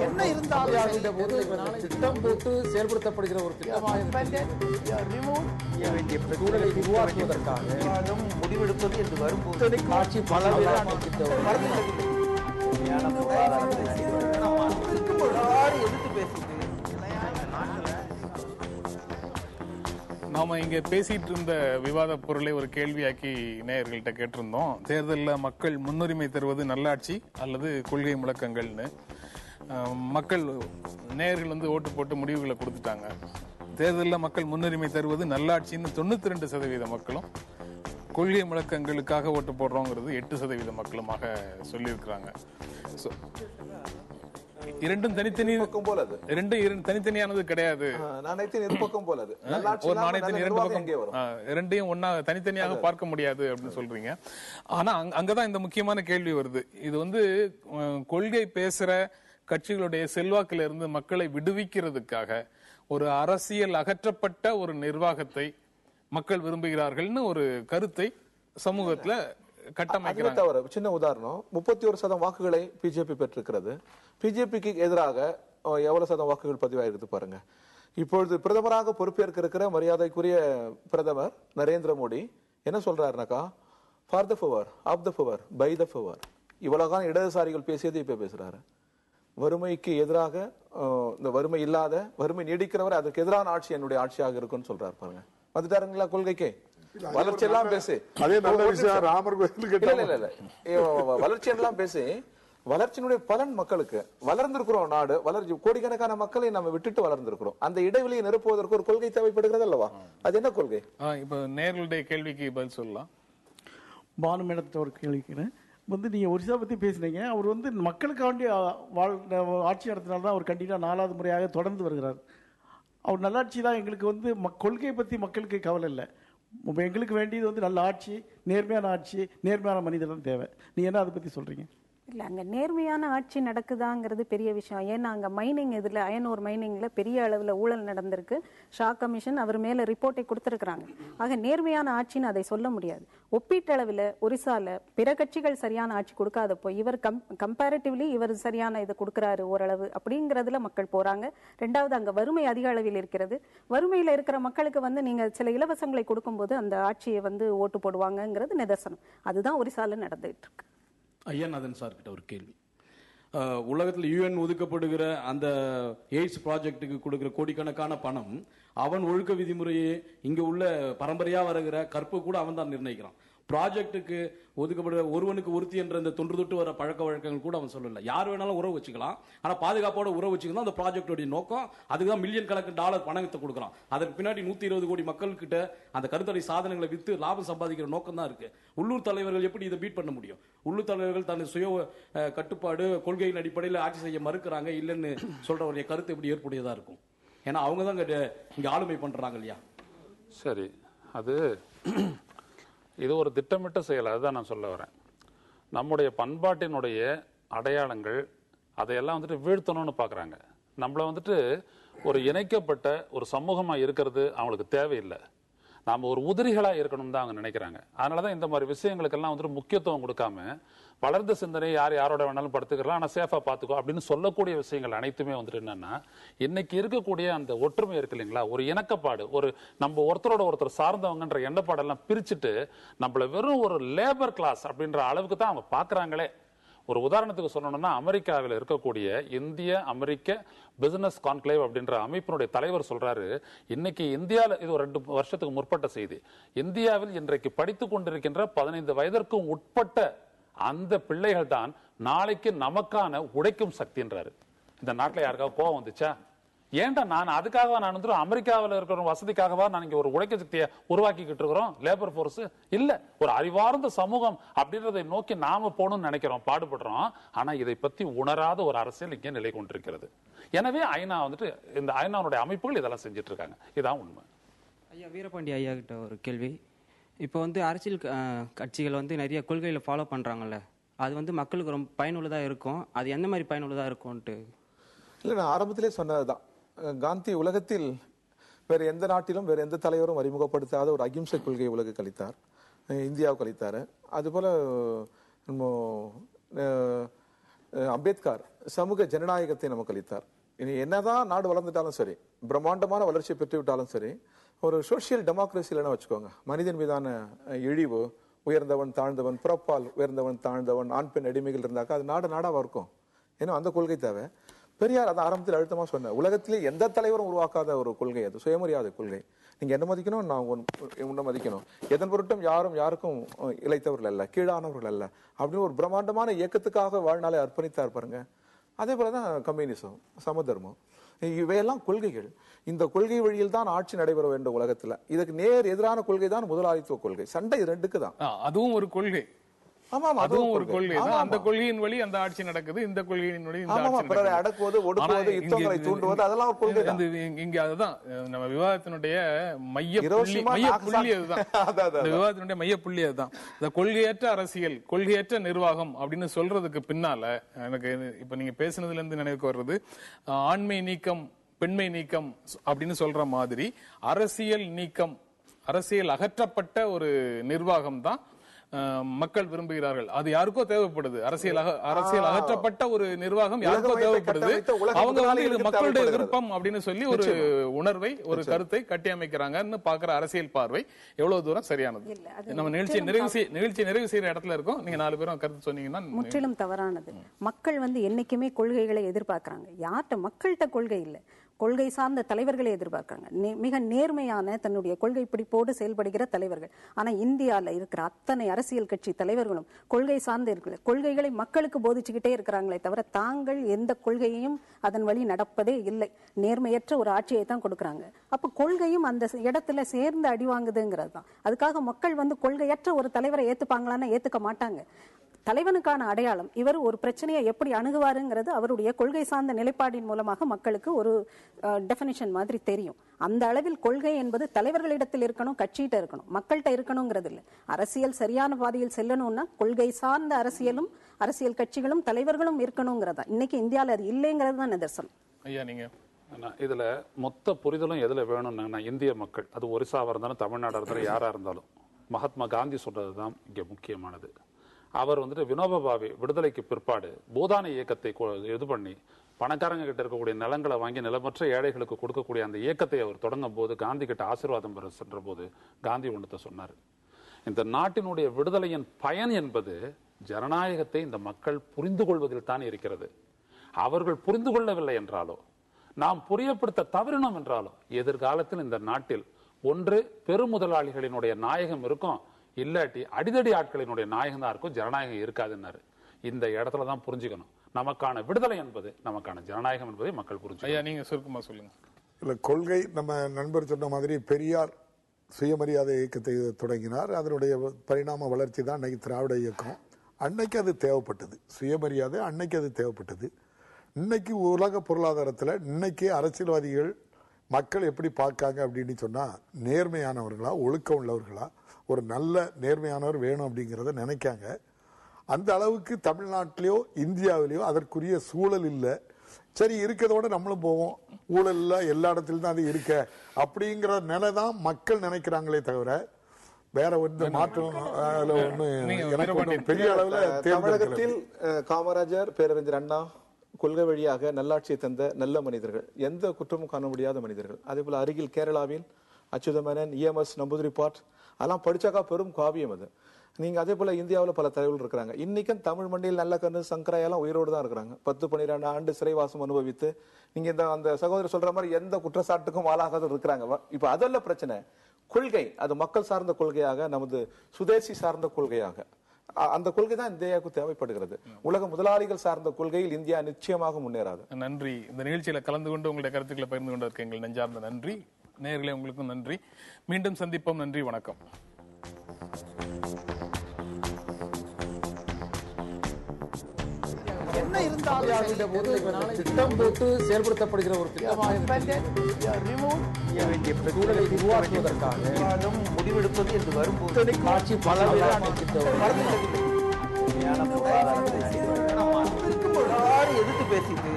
என்ன இருந்தாலும் திட்டம் போட்டு செயல்படுத்தப்படுகிற ஒரு திட்டமாக சூழலை உருவாக்குவதற்காக முடிவெடுப்பது என்று வரும்போது ஆட்சி எதிர்த்து பேசிட்டு நாம இங்க பேசிட்டு இருந்த விவாத பொருளை ஒரு கேள்வியாக்கி நேயர்கள்ட்ட கேட்டிருந்தோம். தேர்தலில் மக்கள் முன்னுரிமை தருவது நல்லாட்சி அல்லது கொள்கை முழக்கங்கள்னு. மக்கள் நேயர்கள் வந்து ஓட்டு போட்டு முடிவுகளை கொடுத்துட்டாங்க. தேர்தலில் மக்கள் முன்னுரிமை தருவது நல்லாட்சின்னு 92% மக்களும், கொள்கை முழக்கங்களுக்காக ஓட்டு போடுறோங்கிறது 8% மக்களுமாக சொல்லியிருக்கிறாங்க. இரண்டும் தனித்தனியானது கிடையாது. ஒரு நாணயத்தின் இரண்டு பக்கம் இரண்டையும் ஒன்னா தனித்தனியாக பார்க்க முடியாது அப்படின்னு சொல்றீங்க. ஆனா அங்கதான் இந்த முக்கியமான கேள்வி வருது. இது வந்து கொள்கை பேசுற கட்சிகளுடைய செல்வாக்கில இருந்து மக்களை விடுவிக்கிறதுக்காக ஒரு அரசியல் அகற்றப்பட்ட ஒரு நிர்வாகத்தை மக்கள் விரும்புகிறார்கள்னு ஒரு கருத்தை சமூகத்துல கட்டமைக்கிறாங்க. சின்ன உதாரணம், 31% வாக்குகளை பிஜேபி பெற்றிருக்கிறது. பிஜேபிக்கு எதிராக எவ்வளவு சதம் வாக்குகள் பதிவாயிருக்கு பாருங்க. இப்பொழுது பிரதமராக பொறுப்பேற்க இருக்கிற மரியாதைக்குரிய பிரதமர் நரேந்திர மோடி என்ன சொல்றாருனாக்கா, for the power, of the power, by the power. இவ்வளவுதான் இடதுசாரிகள் பேசியது இப்ப பேசுறாரு. வறுமைக்கு எதிராக, இந்த வறுமை இல்லாத, வறுமை நீடிக்கிறவரை அதற்கு எதிரான ஆட்சி என்னுடைய ஆட்சியாக இருக்குன்னு சொல்றாரு பாருங்க. வந்துட்டாருங்களா கொள்கைக்கு? வளர்ச்சி எல்லாம் பேசு, வளர்ச்சி எல்லாம் பேசி வளர்ச்சியினுடைய பலன் மக்களுக்கு. வளர்ந்திருக்கிறோம், நாடு வளர்ச்சி, கோடிக்கணக்கான மக்களை நம்ம விட்டுட்டு வளர்ந்திருக்கிறோம். அந்த இடைவெளியை நிரப்புவதற்கு ஒரு கொள்கை தேவைப்படுகிறது அல்லவா? அது என்ன கொள்கை? இப்ப நேர்களுடைய கேள்விக்கு பதில் சொல்லலாம். பானு மேடத்தை ஒரு கேள்விக்கிறேன். நீங்க ஒரிசா பத்தி பேசினீங்க. அவர் மக்களுக்காண்டி ஆட்சி நடத்தினால்தான் அவர் கண்டிப்பா 4வது முறையாக தொடர்ந்து வருகிறார். அவர் நல்லாட்சி தான் எங்களுக்கு கொள்கை பத்தி மக்களுக்கு கவலை இல்லை. எங்களுக்கு வேண்டியது நல்ல ஆட்சி, நேர்மையான ஆட்சி, நேர்மையான மனிதர் தான் தேவை. நீங்க என்ன அதை பத்தி சொல்றீங்க? இல்லை, அங்கே நேர்மையான ஆட்சி நடக்குதாங்கிறது பெரிய விஷயம். ஏன்னா அங்கே மைனிங், இதில் அயனோர் மைனிங்கில் பெரிய அளவில் ஊழல் நடந்திருக்கு. ஷா கமிஷன் அவர் மேலே ரிப்போர்ட்டை கொடுத்துருக்குறாங்க. ஆக நேர்மையான ஆட்சின்னு அதை சொல்ல முடியாது. ஒப்பீட்டளவில் ஒரிசாவில் பிற கட்சிகள் சரியான ஆட்சி கொடுக்காதப்போ இவர் கம்பேரிட்டிவ்லி இவர் சரியான இதை கொடுக்குறாரு ஓரளவு அப்படிங்கிறதுல மக்கள் போகிறாங்க. 2வது, அங்கே வறுமை அதிக அளவில் இருக்கிறது. வறுமையில் இருக்கிற மக்களுக்கு நீங்கள் சில இலவசங்களை கொடுக்கும்போது அந்த ஆட்சியை ஓட்டு போடுவாங்கங்கிறது நிதர்சனம். அதுதான் ஒரிசாவில் நடந்துகிட்டு இருக்கு. ஐயநாதன் சார் கிட்ட ஒரு கேள்வி. உலகத்தில் யூஎன் ஒதுக்கப்படுகிற அந்த எய்ட்ஸ் ப்ராஜெக்டுக்கு கொடுக்கிற கோடிக்கணக்கான பணம், அவன் ஒழுக்க விதிமுறையை இங்க உள்ள பரம்பரையா வருகிற கற்பு கூட அவன் தான் நிர்ணயிக்கிறான். ப்ராஜெக்டுக்கு ஒதுக்கப்படுகிற ஒருவனுக்கு ஒருத்தி என்ற இந்த தொன்று தொட்டு வர பழக்க வழக்கங்கள் கூட அவன் சொல்லல. யார் வேணாலும் உறவு வச்சுக்கலாம், ஆனா பாதுகாப்போட உறவு வச்சுக்கலாம். அந்த ப்ராஜெக்டோட நோக்கம் அதுதான். மில்லியன் கணக்கு டாலர் பணத்தை கொடுக்குறான். அதற்கு பின்னாடி 120 கோடி மக்கள் கிட்ட அந்த கருத்தடை சாதனங்களை வித்து லாபம் சம்பாதிக்கிற நோக்கம் தான் இருக்கு. உள்ளூர் தலைவர்கள் எப்படி இதை பீட் பண்ண முடியும்? உள்ளூர் தலைவர்கள் தன் சுய கட்டுப்பாடு கொள்கையின் அடிப்படையில் ஆட்சி செய்ய மறுக்கிறாங்க இல்லைன்னு சொல்றவருடைய கருத்து எப்படி ஏற்புடையதா இருக்கும்? ஏன்னா அவங்க தான் இங்க ஆளுமை பண்றாங்க இல்லையா? சரி, அது இது ஒரு திட்டமிட்ட செயல். அதுதான் நான் சொல்ல வரேன். நம்முடைய பண்பாட்டினுடைய அடையாளங்கள் அதையெல்லாம் வீழ்த்தணும்னு பார்க்குறாங்க. நம்மளை ஒரு இணைக்கப்பட்ட ஒரு சமூகமாக இருக்கிறது அவங்களுக்கு தேவையில்லை. நாம் ஒரு உதிரிகளாக இருக்கணும் தான் அவங்க நினைக்கிறாங்க. அதனால தான் இந்த மாதிரி விஷயங்களுக்கெல்லாம் முக்கியத்துவம் கொடுக்காம, வளர்ந்த சிந்தனை யார் யாரோட வேணாலும் படுத்துக்கலாம், ஆனால் சேஃபாக பார்த்துக்கோ அப்படின்னு சொல்லக்கூடிய விஷயங்கள் அனைத்துமே என்னன்னா, இன்னைக்கு இருக்கக்கூடிய அந்த ஒற்றுமை இருக்கு இல்லைங்களா, ஒரு இணக்கப்பாடு, ஒரு நம்ம ஒருத்தரோட ஒருத்தர் சார்ந்தவங்கன்ற எண்ணப்பாடெல்லாம் பிரிச்சுட்டு நம்மள வெறும் ஒரு லேபர் கிளாஸ் அப்படின்ற அளவுக்கு தான் அவங்க பார்க்குறாங்களே. ஒரு உதாரணத்துக்கு சொல்லணும்னா, அமெரிக்காவில் இருக்கக்கூடிய இந்திய அமெரிக்க பிசினஸ் கான்க்ளேவ் அப்படின்ற அமைப்பினுடைய தலைவர் சொல்றாரு, இன்னைக்கு இந்தியாவில், இது ஒரு 2 வருஷத்துக்கு முற்பட்ட செய்தி, இந்தியாவில் இன்றைக்கு படித்துக் கொண்டிருக்கின்ற 15 வயதிற்கும் உட்பட்ட அந்த பிள்ளைகள் தான் நாளைக்கு நமக்கான உழைக்கும் சக்தின்றாரு. இந்த நாட்டில் யாருக்காவது கோவம் வந்துச்சா? ஏன்டா நான் அதுக்காக நான் அமெரிக்காவில் இருக்கிற வசதிக்காகவா நான் இங்க ஒரு உழைக்க சக்தியை உருவாக்கிக்கிட்டு இருக்கிறோம்? லேபர் போர்ஸ் இல்ல, ஒரு அறிவார்ந்த சமூகம் அப்படின்றதை நோக்கி நாம போகணும்னு நினைக்கிறோம், பாடுபடுறோம். ஆனா இதை பத்தி உணராத ஒரு அரசியல் இங்கே நிலை கொண்டிருக்கிறது. எனவே ஐநா இந்த ஐநாவுடைய அமைப்புகள் இதெல்லாம் செஞ்சுட்டு இருக்காங்க. இதான் உண்மை. ஐயா வீரபாண்டி ஐயா கிட்ட ஒரு கேள்வி. இப்போ அரசியல் கட்சிகள் நிறைய கொள்கைகளை ஃபாலோ பண்றாங்கல்ல, அது மக்களுக்கு ரொம்ப பயனுள்ளதா இருக்கும். அது எந்த மாதிரி பயனுள்ளதா இருக்கும்ட்டு? இல்லை, நான் ஆரம்பத்திலே சொன்னதுதான். காந்தி உலகத்தில் வேறு எந்த நாட்டிலும் வேறு எந்த தலைவரும் அறிமுகப்படுத்தாத ஒரு அகிம்சை கொள்கையை உலகுக்கு அளித்தார், இந்தியாவுக்கு அளித்தார். அதுபோல அம்பேத்கர் சமூக ஜனநாயகத்தை நமக்கு அளித்தார். இனி என்னதான் நாடு வளர்ந்துட்டாலும் சரி, பிரம்மாண்டமான வளர்ச்சி பெற்றுவிட்டாலும் சரி, ஒரு சோசியல் டெமோக்ரஸி இல்லைன்னு வச்சுக்கோங்க, மனிதன் மீதான இழிவு, உயர்ந்தவன் தாழ்ந்தவன், பிறப்பால் உயர்ந்தவன் தாழ்ந்தவன், ஆண் பெண் அடிமைகள் இருந்தாக்கா அது நாடாவா இருக்கும். ஏன்னா அந்த கொள்கை தேவை. பெரியார் அதை ஆரம்பத்தில் அழுத்தமா சொன்னார். உலகத்திலே எந்த தலைவரும் உருவாக்காத ஒரு கொள்கை அது, சுயமரியாதை கொள்கை. நீங்க என்ன மதிக்கணும், நான் உன்னை மதிக்கணும், எதன் பொருட்டும் யாருக்கும் இழைத்தவர்கள் அல்ல, கீழானவர்கள் அல்ல அப்படின்னு ஒரு பிரம்மாண்டமான இயக்கத்துக்காக வாழ்நாளை அர்ப்பணித்தார் பாருங்க. அதே போலதான் கம்யூனிசம், சமதர்மம், இவையெல்லாம் கொள்கைகள். இந்த கொள்கை வழியில் தான் ஆட்சி நடைபெற வேண்டும் உலகத்துல. இதுக்கு நேர் எதிரான கொள்கை தான் முதலாளித்துவ கொள்கை. சண்டை ரெண்டுக்கு தான். அதுவும் ஒரு கொள்கை. அதுவும் ஒரு கொள்கை தான். அந்த கொள்கையின் வழி அந்த ஆட்சி நடக்குது, இந்த கொள்கையின் வழி இந்த ஆட்சி நடக்குது. அடக்குவது, ஒடுக்குவது, யுத்தங்களை தூண்டுவது, அதெல்லாம் ஒரு கொள்கை தான். இங்க அதுதான் நம்ம விவாதத்தினுடைய மையப்புள்ளி அதுதான். இந்த விவாதத்தினுடைய மையப்புள்ளி அதுதான். இந்த கொள்கையற்ற அரசியல், கொள்கையற்ற நிர்வாகம் அப்படின்னு சொல்றதுக்கு பின்னால எனக்கு இப்ப நீங்க பேசுனதுல இருந்து நினைவுக்கு வர்றது, ஆண்மை நீக்கம் பெண்மை நீக்கம் அப்படின்னு சொல்ற மாதிரி அரசியல் நீக்கம், அரசியல் அகற்றப்பட்ட ஒரு நிர்வாகம் தான் மக்கள் விரும்புகிறார்கள். அது யாருக்கோ தேவைப்படுது. அரசியல் அகற்றப்பட்ட ஒரு நிர்வாகம் யாருக்கோ தேவைப்படுது. அவங்க வந்து இது மக்களுடைய விருப்பம் அப்படின்னு சொல்லி ஒரு உணர்வை, ஒரு கருத்தை கட்டி அமைக்கிறாங்கன்னு பாக்குற அரசியல் பார்வை எவ்வளவு தூரம் சரியானது? நம்ம நிகழ்ச்சி நிறைவு செய்யற இடத்துல இருக்கோம். நீங்க 4 பேரும் கருத்து சொன்னீங்கன்னா முற்றிலும் தவறானது. மக்கள் வந்து என்னைக்குமே கொள்கைகளை எதிர்பார்க்கிறாங்க. யார்கிட்ட மக்கள்கிட்ட கொள்கை இல்லை, கொள்கை சார்ந்த தலைவர்களை எதிர்பார்க்கிறாங்க. மிக நேர்மையான தன்னுடைய கொள்கை பிடிப்போடு செயல்படுகிற தலைவர்கள். ஆனா இந்தியாவில் இருக்கிற அத்தனை அரசியல் கட்சி தலைவர்களும் கொள்கை சார்ந்து இருக்கிற கொள்கைகளை மக்களுக்கு போதிச்சுக்கிட்டே இருக்கிறாங்களே தவிர தாங்கள் எந்த கொள்கையையும் அதன் வழி நடப்பதே இல்லை. நேர்மையற்ற ஒரு ஆட்சியை தான் கொடுக்குறாங்க. அப்ப கொள்கையும் அந்த இடத்துல சேர்ந்து அடி வாங்குதுங்கிறது தான். அதுக்காக மக்கள் வந்து கொள்கையற்ற ஒரு தலைவரை ஏத்துப்பாங்களான்னு ஏத்துக்க மாட்டாங்க. தலைவனுக்கான அடையாளம் இவர் ஒரு பிரச்சனையை எப்படி அணுகுவாருங்கிறது அவருடைய கொள்கை சார்ந்த நிலைப்பாடின் மூலமாக மக்களுக்கு ஒரு டெஃபினிஷன் மாதிரி தெரியும். அந்த அளவில் கொள்கை என்பது தலைவர்களிடத்தில் இருக்கணும், கட்சிகிட்ட இருக்கணும், மக்கள்கிட்ட இருக்கணுங்கிறது இல்லை. அரசியல் சரியான பாதையில் செல்லணும்னா கொள்கை சார்ந்த அரசியலும் அரசியல் கட்சிகளும் தலைவர்களும் இருக்கணுங்கிறதா. இன்னைக்கு இந்தியாவில் அது இல்லைங்கிறது தான் நிதர்சனம். ஐயா நீங்க இதுல மொத்த புரிதலும் எதுல வேணும்னா, இந்திய மக்கள், அது ஒரிசாவா இருந்தாலும் தமிழ்நாடா இருந்தாலும் யாரா இருந்தாலும், மகாத்மா காந்தி சொல்றதுதான் இங்க முக்கியமானது. அவர் வந்துட்டு வினோபா பாவே விடுதலைக்கு பிற்பாடு பூதான இயக்கத்தை இது பண்ணி பணக்காரங்க கிட்ட இருக்கக்கூடிய நிலங்களை வாங்கி நிலமற்ற ஏழைகளுக்கு கொடுக்கக்கூடிய அந்த இயக்கத்தை அவர் தொடங்கும் போது காந்தி கிட்ட ஆசீர்வாதம் பெற சென்ற போது காந்தி ஒன்றத்தை சொன்னார். இந்த நாட்டினுடைய விடுதலையின் பயன் என்பது ஜனநாயகத்தை இந்த மக்கள் புரிந்து கொள்வதில் தான் இருக்கிறது. அவர்கள் புரிந்து கொள்ளவில்லை என்றாலோ, நாம் புரியப்படுத்த தவறினோம் என்றாலோ, எதிர்காலத்தில் இந்த நாட்டில் ஒன்று பெருமுதலாளிகளினுடைய நாயகம் இருக்கும், இல்லாட்டி அடிதடி ஆட்களினுடைய நாயகம் தான் இருக்கும், ஜனநாயகம் இருக்காதுன்னாரு. இந்த இடத்துலதான் புரிஞ்சுக்கணும், நமக்கான விடுதலை என்பது நமக்கான ஜனநாயகம் என்பதை மக்கள் புரிஞ்சுக்கணும். நீங்க சுருக்கமா சொல்லுங்க. இல்ல, கொள்கை நம்ம நண்பர் சொன்ன மாதிரி பெரியார் சுயமரியாதை இயக்கத்தை தொடங்கினார். அதனுடைய பரிணாம வளர்ச்சி தான் அன்னைக்கு திராவிட இயக்கம். அன்னைக்கு அது தேவைப்பட்டது, சுயமரியாதை அன்னைக்கு அது தேவைப்பட்டது. இன்னைக்கு உலக பொருளாதாரத்தில் இன்னைக்கு அரசியல்வாதிகள் மக்கள் எப்படி பார்க்காங்க அப்படின்னு சொன்னா, நேர்மையானவர்களா, ஒழுக்கம் உள்ளவர்களா, ஒரு நல்ல நேர்மையானவர் வேணும் அப்படிங்கிறத நினைக்காங்க. அந்த அளவுக்கு தமிழ்நாட்டிலேயோ இந்தியாவிலேயோ அதற்குரிய சூழல் இல்லை. சரி, இருக்கிறதோட நம்மளும் போவோம், ஊழல் இல்லை, எல்லா இடத்துலயும் தான் அது இருக்க அப்படிங்கிற நிலை தான் மக்கள் நினைக்கிறாங்களே தவிர வேற ஒரு மாற்றம் பெரிய அளவுல. தமிழகத்தில் காமராஜர், பேரறிஞர் அண்ணா கொள்கை வழியாக நல்லாட்சியை தந்த நல்ல மனிதர்கள், எந்த குற்றமும் காண முடியாத மனிதர்கள். அதே போல அருகில் கேரளாவில் அச்சுதமேனன், EMS நம்பூதிரிப்பாட், அதெல்லாம் படிச்சாக்கா பெரும் காவியம் அது. நீங்க அதே போல இந்தியாவில் பல தலைவர்கள் இருக்கிறாங்க. இன்னைக்கும் தமிழ் மண்ணில் நல்ல கண்ணு சங்கராயெல்லாம் உயிரோடு தான் இருக்கிறாங்க. 10-12 ஆண்டு சிறைவாசம் அனுபவித்து நீங்க அந்த சகோதரர் சொல்ற மாதிரி எந்த குற்றச்சாட்டுக்கும் ஆளாகாத இருக்கிறாங்க. இப்ப அதல்ல பிரச்சனை, கொள்கை அது மக்கள் சார்ந்த கொள்கையாக, நமது சுதேசி சார்ந்த கொள்கையாக, அந்த கொள்கை தான் இந்தியாவுக்கு தேவைப்படுகிறது. உலக முதலாளிகள் சார்ந்த கொள்கையில் இந்தியா நிச்சயமாக முன்னேறாது. நன்றி. இந்த நிகழ்ச்சியில கலந்து கொண்டு உங்களுடைய கருத்துக்களை பகிர்ந்து கொண்டு இருக்க எங்கள் நெஞ்சார்ந்த நன்றி. நேயர்களே, உங்களுக்கும் நன்றி. மீண்டும் சந்திப்போம். நன்றி, வணக்கம். என்ன இருந்தாலும் திட்டம் போட்டு செயல்படுத்தப்படுகிற ஒரு திட்டமாக சூழலை உருவாக்குவதற்காக முடிவெடுப்பது என்று வரும்போது ஆட்சி பல எதிர்த்து பேசிட்டு